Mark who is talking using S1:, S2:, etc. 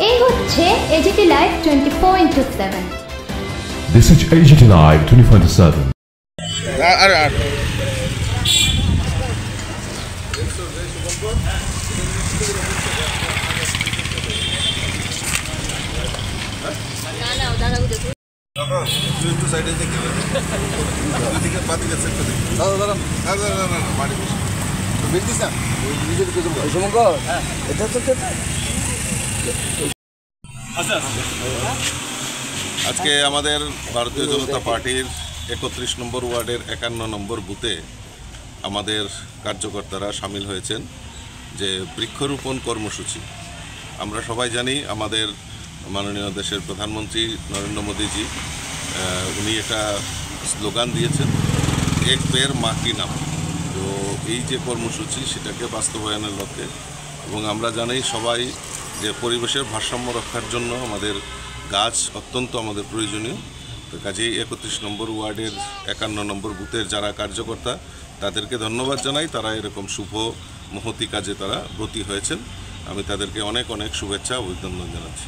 S1: এই হচ্ছে AGT live 24/7।
S2: This is AGT Live 24/7.
S3: আজকে আমাদের ভারতীয় জনতা পার্টির 31 নম্বর ওয়ার্ডের 51 নম্বর বুথে আমাদের কার্যকর্তারা সামিল হয়েছেন যে বৃক্ষরোপণ কর্মসূচি। আমরা সবাই জানি আমাদের মাননীয় দেশের প্রধানমন্ত্রী নরেন্দ্র মোদীজি উনি একটা স্লোগান দিয়েছেন, এক পের মা কি নাম। তো এই যে কর্মসূচি সেটাকে বাস্তবায়নের লক্ষ্যে, এবং আমরা জানি সবাই যে পরিবেশের ভারসাম্য রক্ষার জন্য আমাদের গাছ অত্যন্ত আমাদের প্রয়োজনীয়। তো কাজেই 31 নম্বর ওয়ার্ডের 51 নম্বর বুথের যারা কার্যকর্তা তাদেরকে ধন্যবাদ জানাই। তারা এরকম শুভ মহতি কাজে তারা ব্রতী হয়েছেন। আমি তাদেরকে অনেক অনেক শুভেচ্ছা অভিনন্দন জানাচ্ছি।